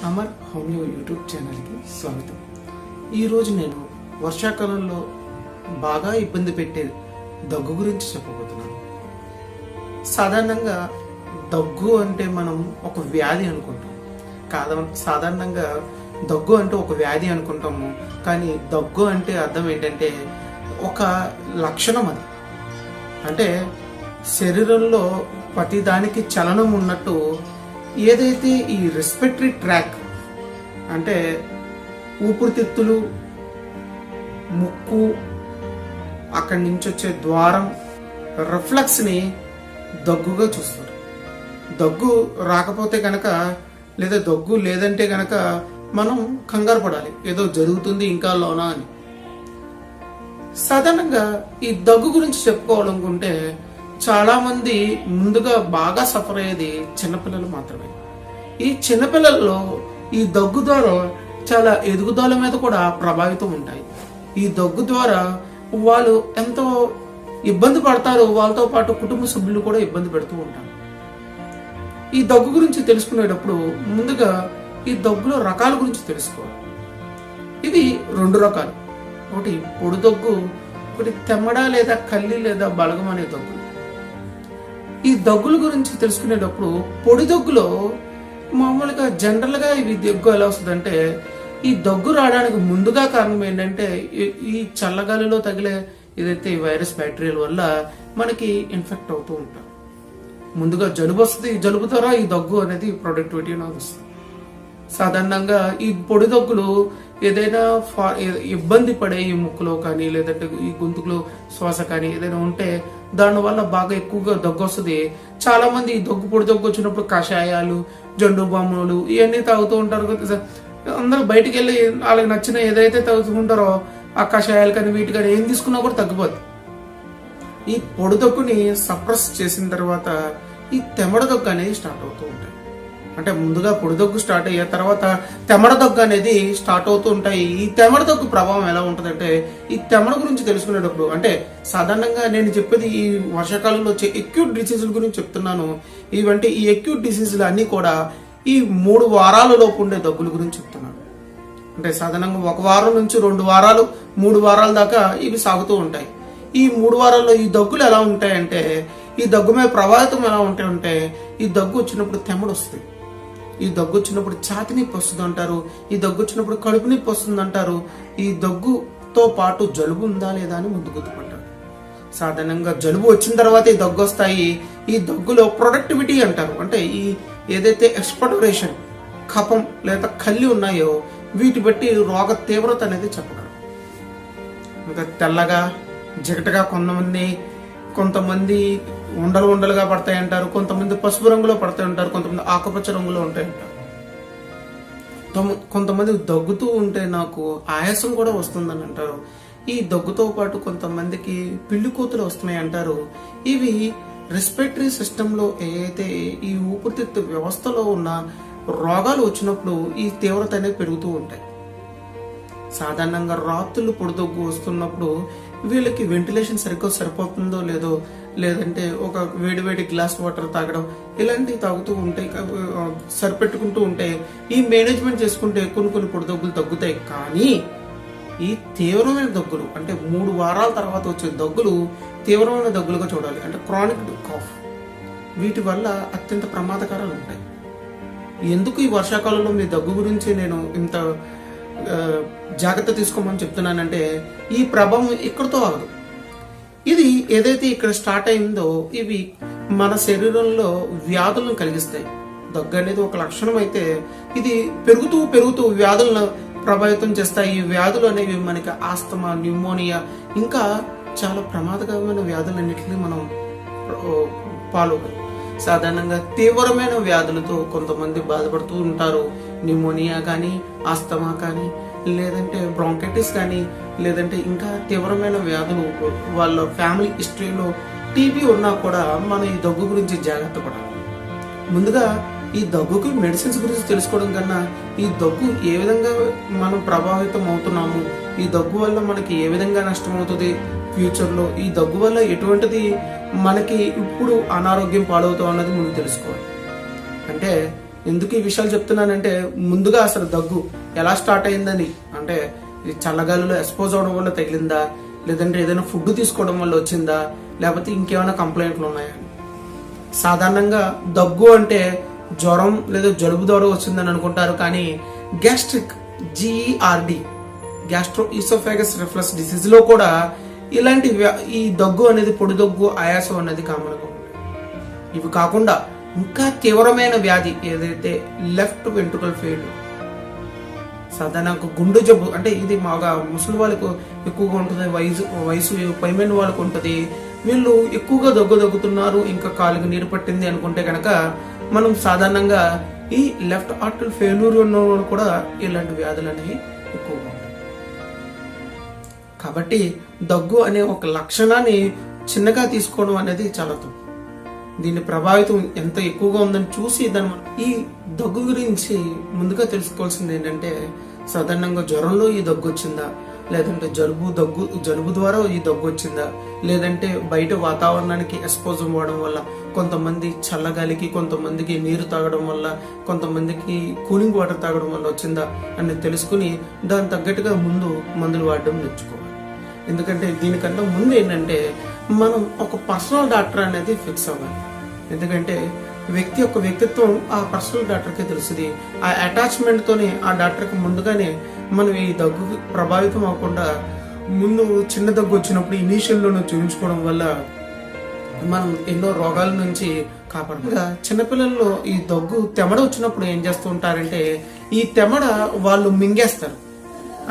Amar homeo YouTube ఛానల్కి స్వాగతం. ఈరోజు నేను వర్షాకాలంలో బాగా ఇబ్బంది పెట్టే దగ్గు గురించి చెప్పబోతున్నాను. సాధారణంగా దగ్గు అంటే మనం ఒక వ్యాధి అనుకుంటాం. సాధారణంగా దగ్గు అంటే ఒక వ్యాధి అనుకుంటాము. కానీ దగ్గు అంటే అర్థం ఏంటంటే ఒక లక్షణం. అది అంటే శరీరంలో ప్రతి దానికి చలనం ఉన్నట్టు ఏదైతే ఈ రెస్పిరేటరీ ట్రాక్ అంటే ఊపిరితిత్తులు, ముక్కు, అక్కడి నుంచి వచ్చే ద్వారం, రిఫ్లెక్స్ని దగ్గుగా చూస్తారు. దగ్గు రాకపోతే కనుక లేదా దగ్గు లేదంటే కనుక మనం కంగారు పడాలి, ఏదో జరుగుతుంది ఇంకా లోనా అని. సాధారణంగా ఈ దగ్గు గురించి చెప్పుకోవాలనుకుంటే చాలా మంది ముందుగా బాగా సఫర్ అయ్యేది చిన్నపిల్లలు మాత్రమే. ఈ చిన్నపిల్లల్లో ఈ దగ్గు ద్వారా చాలా ఎదుగుదల మీద కూడా ప్రభావితం ఉంటాయి. ఈ దగ్గు ద్వారా వాళ్ళు ఎంతో ఇబ్బంది పడతారు, వాళ్ళతో పాటు కుటుంబ సభ్యులు కూడా ఇబ్బంది పెడుతూ ఉంటారు. ఈ దగ్గు గురించి తెలుసుకునేటప్పుడు ముందుగా ఈ దగ్గులో రకాల గురించి తెలుసుకోవాలి. ఇవి రెండు రకాలు. ఒకటి పొడి దగ్గు, ఒకటి తెమ్మడ లేదా కల్లి లేదా బలగం అనే దగ్గు. ఈ దగ్గుల గురించి తెలుసుకునేటప్పుడు పొడి దగ్గులో మామూలుగా జనరల్గా ఇవి దగ్గు ఎలా వస్తుందంటే ఈ దగ్గు రావడానికి ముందుగా కారణం ఏంటంటే ఈ చల్లగాలిలో తగిలే ఏదైతే ఈ వైరస్ బ్యాక్టీరియాల వల్ల మనకి ఇన్ఫెక్ట్ అవుతూ ఉంటాం. ముందుగా జలుబు వస్తుంది. జలుబు ద్వారా ఈ దగ్గు అనేది ప్రొడక్టివిటీ అనేది వస్తుంది. సాధారణంగా ఈ పొడి దగ్గులు ఏదైనా ఇబ్బంది పడే ఈ ముక్కులో కానీ లేదంటే ఈ గొంతుకులో శ్వాస కానీ ఏదైనా ఉంటే దానివల్ల బాగా ఎక్కువగా దగ్గు వస్తుంది. చాలా మంది ఈ దగ్గు పొడి దగ్గు వచ్చినప్పుడు కషాయాలు, జండు బాములు ఇవన్నీ తాగుతూ ఉంటారు. అందరూ బయటికి వెళ్ళి వాళ్ళకి నచ్చిన ఏదైతే తాగుతుంటారో ఆ కషాయాలు కానీ వీటి కానీ ఏం తీసుకున్నా కూడా తగ్గిపోద్ది. ఈ పొడి దగ్గుని సప్రెస్ చేసిన తర్వాత ఈ తెమ్మడ దగ్గు అనేది స్టార్ట్ అవుతూ ఉంటాయి. అంటే ముందుగా పొడి దగ్గు స్టార్ట్ అయ్యే తర్వాత తెమ్మడ దగ్గు అనేది స్టార్ట్ అవుతూ ఉంటాయి. ఈ తెమ్మడ దగ్గు ప్రభావం ఎలా ఉంటుందంటే ఈ తెమ్మడ గురించి తెలుసుకునేటప్పుడు అంటే సాధారణంగా నేను చెప్పేది ఈ వర్షాకాలంలో వచ్చే ఎక్యూట్ డిసీజుల గురించి చెప్తున్నాను. ఇవంటే ఈ ఎక్యూట్ డిసీజులు అన్ని కూడా ఈ 3 వారాల లోపు ఉండే దగ్గుల గురించి చెప్తున్నాను. అంటే సాధారణంగా 1 వారం నుంచి 2 వారాలు 3 వారాల దాకా ఇవి సాగుతూ ఉంటాయి. ఈ 3 వారాల్లో ఈ దగ్గులు ఎలా ఉంటాయంటే ఈ దగ్గు మీద ప్రభావితం ఎలా ఉంటాయంటే ఈ దగ్గు వచ్చినప్పుడు తెమ్మడు వస్తుంది, ఈ దగ్గు వచ్చినప్పుడు ఛాతి నొప్పి వస్తుంది అంటారు, ఈ దగ్గు వచ్చినప్పుడు కడుపు నొప్పి వస్తుంది అంటారు. ఈ దగ్గుతో పాటు జలుబు ఉందా లేదా అని ముందు గుర్తుపట్టారు. సాధారణంగా జలుబు వచ్చిన తర్వాత ఈ దగ్గు వస్తాయి. ఈ దగ్గులో ప్రొడక్టివిటీ అంటారు. అంటే ఈ ఏదైతే ఎక్స్పర్టరేషన్ కఫం లేదా కల్లి ఉన్నాయో వీటి బట్టి రోగ తీవ్రత అనేది చెప్పగలరు. ఇంకా తెల్లగా జిగటగా కొంతమంది ఉండలు ఉండలుగా పడతాయి అంటారు, కొంతమంది పసుపు రంగులో పడతాయి అంటారు, కొంతమంది ఆకుపచ్చ రంగులో ఉంటాయి అంటారు. కొంతమంది దగ్గుతూ ఉంటే నాకు ఆయాసం కూడా వస్తుందని అంటారు. ఈ దగ్గుతో పాటు కొంతమందికి పిల్లి కూతులు వస్తున్నాయి అంటారు. ఇవి రెస్పిరేటరీ సిస్టంలో ఏదైతే ఈ ఊపిరితిత్తు వ్యవస్థలో ఉన్న రోగాలు వచ్చినప్పుడు ఈ తీవ్రత అనేది పెరుగుతూ ఉంటాయి. సాధారణంగా రాత్రులు పొడి దగ్గు వస్తున్నప్పుడు వీళ్ళకి వెంటిలేషన్ సరిగ్గా సరిపోతుందో లేదో, లేదంటే ఒక వేడివేడి గ్లాస్ వాటర్ తాగడం ఇలాంటివి తాగుతూ ఉంటే సరిపెట్టుకుంటూ ఉంటే ఈ మేనేజ్మెంట్ చేసుకుంటే కొన్ని పొడి దగ్గులు తగ్గుతాయి. కానీ ఈ తీవ్రమైన దగ్గులు అంటే 3 వారాల తర్వాత వచ్చే దగ్గులు తీవ్రమైన దగ్గులుగా చూడాలి. అంటే క్రానిక్ కాఫ్ వీటి వల్ల అత్యంత ప్రమాదకరాలు ఉంటాయి. ఎందుకు ఈ వర్షాకాలంలో మీ దగ్గు గురించి నేను ఇంత జాగ్రత్త తీసుకోమని చెప్తున్నానంటే ఈ ప్రభావం ఇక్కడితో ఆగదు. ఇది ఏదైతే ఇక్కడ స్టార్ట్ అయిందో ఇవి మన శరీరంలో వ్యాధులను కలిగిస్తాయి. దగ్గు అనేది ఒక లక్షణం అయితే ఇది పెరుగుతూ వ్యాధులను ప్రభావితం చేస్తాయి. ఈ వ్యాధులు అనేవి మనకి ఆస్తమా, న్యూమోనియా ఇంకా చాలా ప్రమాదకరమైన వ్యాధులన్నింటినీ మనం పాల్గొనాలి. సాధారణంగా తీవ్రమైన వ్యాధులతో కొంతమంది బాధపడుతూ ఉంటారు. న్యూమోనియా కానీ, ఆస్తమా కానీ, లేదంటే బ్రాంకైటిస్ కానీ, లేదంటే ఇంకా తీవ్రమైన వ్యాధులు వాళ్ళ ఫ్యామిలీ హిస్టరీలో టీబీ ఉన్నా కూడా మనం ఈ దగ్గు గురించి జాగ్రత్త పడాలి. ముందుగా ఈ దగ్గుకి మెడిసిన్స్ గురించి తెలుసుకోవడం కన్నా ఈ దగ్గు ఏ విధంగా మనం ప్రభావితం అవుతున్నాము, ఈ దగ్గు వల్ల మనకి ఏ విధంగా నష్టం అవుతుంది ఫ్యూచర్లో, ఈ దగ్గు వల్ల ఎటువంటిది మనకి ఇప్పుడు అనారోగ్యం పాలవుతాం అన్నది ముందు తెలుసుకోవాలి. అంటే ఎందుకు ఈ విషయాలు చెప్తున్నానంటే, ముందుగా అసలు దగ్గు ఎలా స్టార్ట్ అయిందని, అంటే చల్లగాలిలో ఎక్స్పోజ్ అవడం వల్ల తగిలిందా, లేదంటే ఏదైనా ఫుడ్ తీసుకోవడం వల్ల వచ్చిందా, లేకపోతే ఇంకేమైనా కంప్లైంట్లు ఉన్నాయా? సాధారణంగా దగ్గు అంటే జ్వరం లేదా జలుబు ద్వారా వచ్చిందని అనుకుంటారు, కానీ gastric GERD gastro oesophagus reflux disease లో కూడా ఇలాంటి ఈ దగ్గు అనేది, పొడి దగ్గు, ఆయాసం అనేది కామన్గా ఉంటుంది. ఇవి కాకుండా ఇంకా తీవ్రమైన వ్యాధి ఏదైతే లెఫ్ట్ వెంట్రుకల్ ఫెయిల్యూర్, సాధారణంగా గుండె జబ్బు, అంటే ఇది మాగా ముసలి వాళ్ళకు ఎక్కువగా ఉంటుంది, వయసు పైమైన వాళ్ళకు ఉంటుంది. వీళ్ళు ఎక్కువగా దగ్గుతున్నారు, ఇంకా కాలుకి నీరు పట్టింది అనుకుంటే కనుక మనం సాధారణంగా ఈ లెఫ్ట్ ఆర్టరీ ఫెయిల్యూర్ ఉన్న వాళ్ళు కూడా ఇలాంటి వ్యాధులు అనేవి ఎక్కువగా ఉంటాయి. కాబట్టి దగ్గు అనే ఒక లక్షణాన్ని చిన్నగా తీసుకోవడం అనేది చాలా తప్పు. దీని ప్రభావితం ఎంత ఎక్కువగా ఉందని చూసి ఈ దగ్గు గురించి ముందుగా తెలుసుకోవాల్సింది ఏంటంటే, సాధారణంగా జ్వరంలో ఈ దగ్గు వచ్చిందా, లేదంటే జలుబు ద్వారా ఈ దగ్గు వచ్చిందా, లేదంటే బయట వాతావరణానికి ఎక్స్పోజ్ అవ్వడం వల్ల, కొంతమంది చల్లగాలికి, కొంతమందికి నీరు తాగడం వల్ల, కొంతమందికి కూలింగ్ వాటర్ తాగడం వల్ల వచ్చిందా అని తెలుసుకుని దాని తగ్గట్టుగా ముందు మందులు వాడడం నేర్చుకోవాలి. ఎందుకంటే దీనికన్నా ముందు ఏంటంటే మనం ఒక పర్సనల్ డాక్టర్ అనేది ఫిక్స్ అవ్వాలి. ఎందుకంటే వ్యక్తి యొక్క వ్యక్తిత్వం ఆ పర్సనల్ డాక్టర్కే తెలుస్తుంది. ఆ అటాచ్మెంట్ తోనే ఆ డాక్టర్కి ముందుగానే మనం ఈ దగ్గు ప్రభావితం అవ్వకుండా ముందు చిన్న దగ్గు వచ్చినప్పుడు ఇనీషియల్లోనే చూపించుకోవడం వల్ల మనం ఎన్నో రోగాల నుంచి కాపాడుగా. చిన్నపిల్లల్లో ఈ దగ్గు తెమడ వచ్చినప్పుడు ఏం చేస్తూ ఉంటారంటే, ఈ తెమడ వాళ్ళు మింగేస్తారు.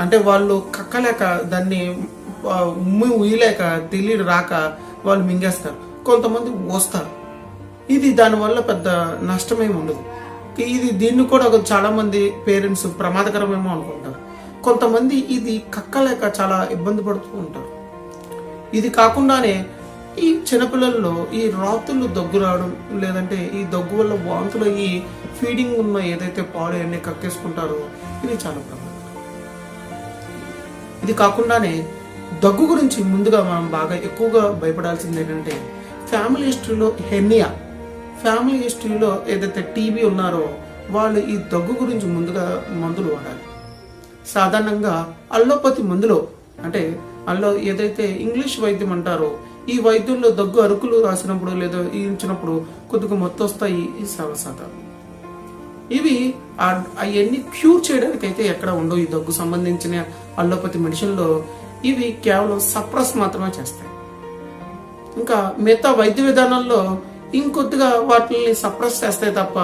అంటే వాళ్ళు కక్కలేక, దాన్ని ఉయ్యలేక, తెలియదు రాక వాళ్ళు మింగేస్తారు. కొంతమంది ఓస్తారు. ఇది దానివల్ల పెద్ద నష్టమేమి ఉండదు. దీన్ని కూడా చాలా మంది పేరెంట్స్ ప్రమాదకరమేమో అనుకుంటారు. కొంతమంది ఇది కక్కలేక చాలా ఇబ్బంది పడుతూ ఉంటారు. ఇది కాకుండానే ఈ చిన్నపిల్లల్లో ఈ రాత్రులు దగ్గు రావడం, లేదంటే ఈ దగ్గు వల్ల వాంతులు అయ్యి ఫీడింగ్ ఉన్న ఏదైతే పాలు అన్నీ కక్కేసుకుంటారో ఇది చాలా ప్రమాదం. ఇది కాకుండానే దగ్గు గురించి ముందుగా మనం బాగా ఎక్కువగా భయపడాల్సింది ఏంటంటే, ఫ్యామిలీ హిస్టరీలో ఏదైతే టీబీ ఉన్నారో వాళ్ళు ఈ దగ్గు గురించి ముందుగా మందులు వాడాలి. సాధారణంగా అల్లోపతి మందులో, అంటే ఏదైతే ఇంగ్లీష్ వైద్యం అంటారో, ఈ వైద్యంలో దగ్గు అరుకులు రాసినప్పుడు లేదా ఈంచినప్పుడు కొద్దిగా మొత్తం వస్తాయి ఈ సర్వసాధారణం. ఇవి అవన్నీ క్యూర్ చేయడానికి అయితే ఎక్కడ ఉండవు. ఈ దగ్గు సంబంధించిన అల్లోపతి మెడిసిన్లో ఇవి కేవలం సప్రెస్ మాత్రమే చేస్తాయి. ఇంకా మిగతా వైద్య విధానాల్లో ఇంకొద్దిగా వాటిని సప్రెస్ చేస్తాయి తప్ప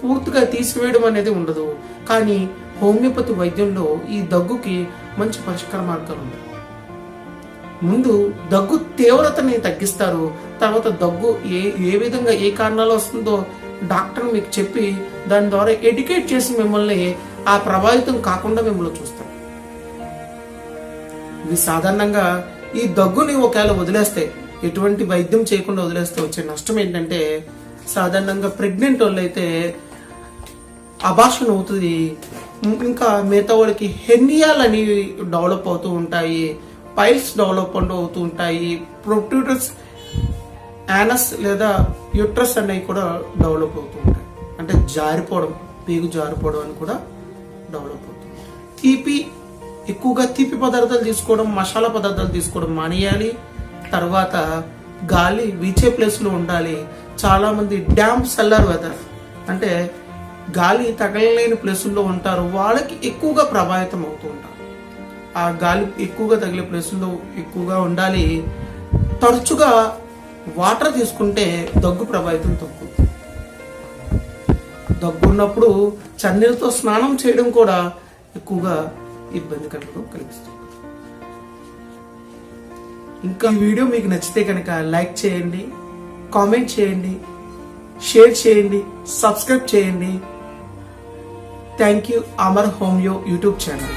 పూర్తిగా తీసివేయడం అనేది ఉండదు. కానీ హోమియోపతి వైద్యంలో ఈ దగ్గుకి మంచి పరిష్కార మార్గాలు ఉన్నాయి. ముందు దగ్గు తీవ్రతని తగ్గిస్తారు. తర్వాత దగ్గు ఏ విధంగా ఏ కారణాలు వస్తుందో డాక్టర్ మీకు చెప్పి దాని ద్వారా ఎడ్యుకేట్ చేసి మిమ్మల్ని ఆ ప్రభావితం కాకుండా మిమ్మల్ని చూస్తారు. ఇది సాధారణంగా ఈ దగ్గుని ఒకవేళ వదిలేస్తే, ఎటువంటి వైద్యం చేయకుండా వదిలేస్తే వచ్చే నష్టం ఏంటంటే, సాధారణంగా ప్రెగ్నెంట్ వాళ్ళు అయితే అబార్షన్ అవుతుంది. ఇంకా మిగతా వాళ్ళకి హెర్నియాలు అనేవి డెవలప్ అవుతూ ఉంటాయి, పైల్స్ డెవలప్ అవుతూ ఉంటాయి, ప్రొట్రూడర్స్ యానస్ లేదా యూట్రస్ అనేవి కూడా డెవలప్ అవుతూ ఉంటాయి. అంటే జారిపోవడం, పేగు జారిపోవడం అని కూడా డెవలప్ అవుతుంది. ఎక్కువగా తీపి పదార్థాలు తీసుకోవడం, మసాలా పదార్థాలు తీసుకోవడం మానేయాలి. తర్వాత గాలి వీచే ప్లేస్లో ఉండాలి. చాలా మంది డ్యాంప్ సెల్లర్ వెదర్, అంటే గాలి తగలలేని ప్లేసుల్లో ఉంటారు, వాళ్ళకి ఎక్కువగా ప్రభావితం అవుతూ ఉంటారు. ఆ గాలి ఎక్కువగా తగిలే ప్లేసుల్లో ఎక్కువగా ఉండాలి. తరచుగా వాటర్ తీసుకుంటే దగ్గు ప్రభావితం తగ్గుతుంది. దగ్గు ఉన్నప్పుడు చన్నీళ్ళతో స్నానం చేయడం కూడా ఎక్కువగా ఇబ్బంది కలిగిస్తుంది. ఇంకా ఈ వీడియో మీకు నచ్చితే కనుక లైక్ చేయండి, కామెంట్ చేయండి, షేర్ చేయండి, సబ్స్క్రైబ్ చేయండి. Thank you. Amar homeo YouTube channel.